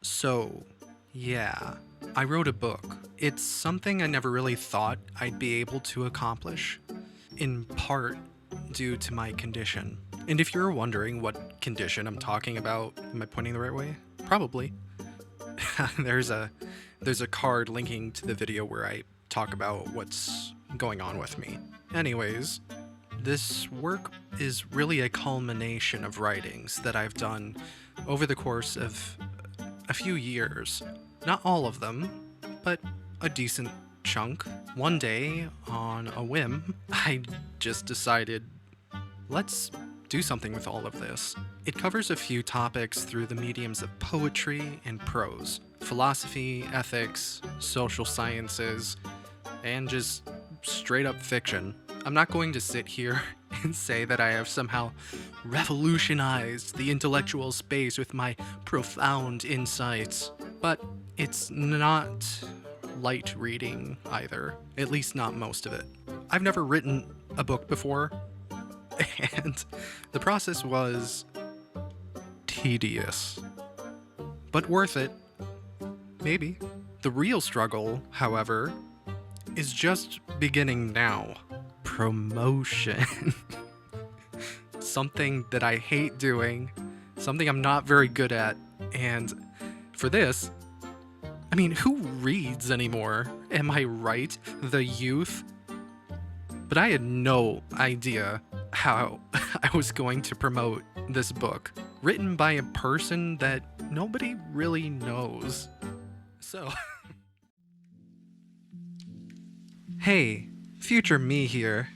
So, yeah, I wrote a book. It's something I never really thought I'd be able to accomplish, in part due to my condition. And if you're wondering what condition I'm talking about, am I pointing the right way? Probably. there's a there's a card linking to the video where I talk about what's going on with me. Anyways, this work is really a culmination of writings that I've done over the course of a few years. Not all of them, but a decent chunk. One day, on a whim, I just decided, let's do something with all of this. It covers a few topics through the mediums of poetry and prose, philosophy, ethics, social sciences, and just straight up fiction. I'm not going to sit here and say that I have somehow revolutionized the intellectual space with my profound insights, but it's not light reading either, at least not most of it. I've never written a book before, and the process was tedious, but worth it. Maybe. The real struggle, however, is just beginning now. Promotion. Something that I hate doing, something I'm not very good at, and for this, I mean, who reads anymore? Am I right? The youth? But I had no idea how I was going to promote this book, written by a person that nobody really knows. So, hey, future me here.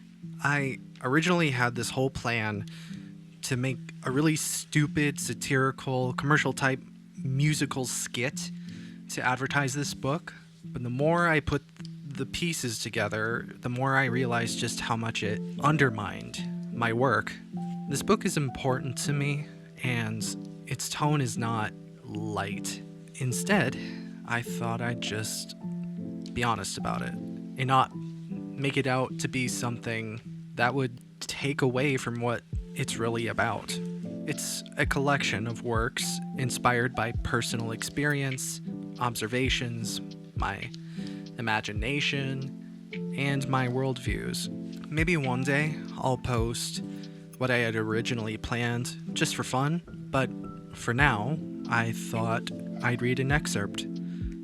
I originally had this whole plan to make a really stupid, satirical, commercial type musical skit to advertise this book, but the more I put the pieces together, the more I realized just how much it undermined my work. This book is important to me, and its tone is not light. Instead, I thought I'd just be honest about it and not make it out to be something that would take away from what it's really about. It's a collection of works inspired by personal experience, observations, my imagination, and my worldviews. Maybe one day I'll post what I had originally planned just for fun, but for now, I thought I'd read an excerpt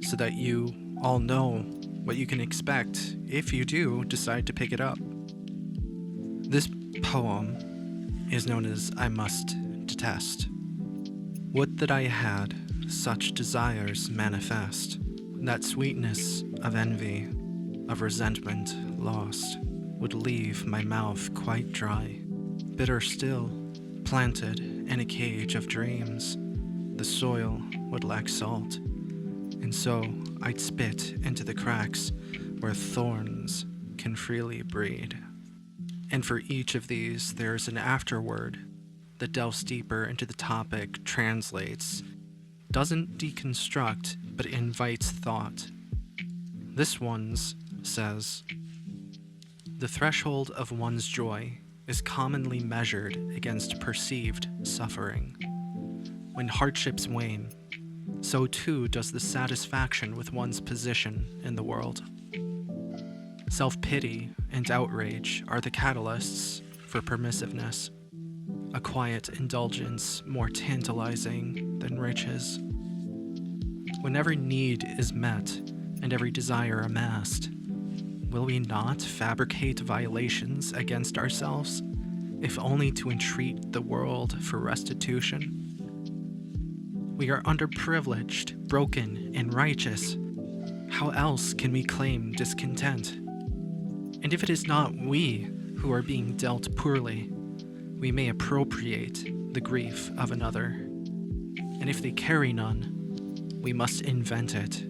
so that you all know what you can expect if you do decide to pick it up. This poem is known as I Must Detest. Would that I had such desires manifest, that sweetness of envy, of resentment lost, would leave my mouth quite dry. Bitter still, planted in a cage of dreams, the soil would lack salt, and so I'd spit into the cracks where thorns can freely breed. And for each of these, there's an afterword that delves deeper into the topic, translates, doesn't deconstruct, but invites thought. This one's says, the threshold of one's joy is commonly measured against perceived suffering. When hardships wane, so too does the satisfaction with one's position in the world. Self-pity and outrage are the catalysts for permissiveness, a quiet indulgence more tantalizing than riches. When every need is met and every desire amassed, will we not fabricate violations against ourselves, if only to entreat the world for restitution? We are underprivileged, broken, and righteous. How else can we claim discontent? And if it is not we who are being dealt poorly, we may appropriate the grief of another. And if they carry none, we must invent it.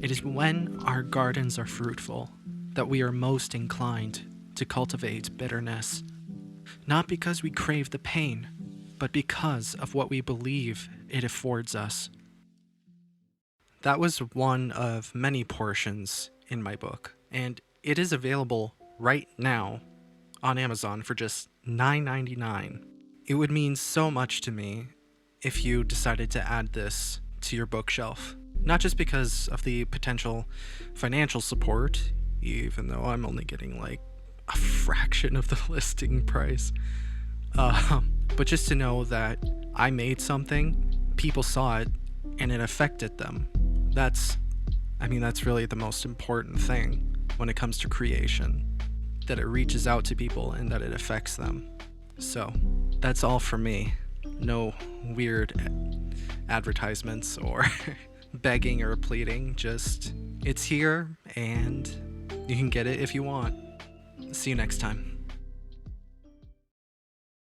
It is when our gardens are fruitful that we are most inclined to cultivate bitterness, not because we crave the pain, but because of what we believe it affords us. That was one of many portions in my book, and it is available right now on Amazon for just $9.99. It would mean so much to me if you decided to add this to your bookshelf. Not just because of the potential financial support, even though I'm only getting like a fraction of the listing price, but just to know that I made something, people saw it, and it affected them. That's really the most important thing when it comes to creation, that it reaches out to people and that it affects them. So, that's all for me. No weird advertisements or begging or pleading, just it's here and you can get it if you want. See you next time.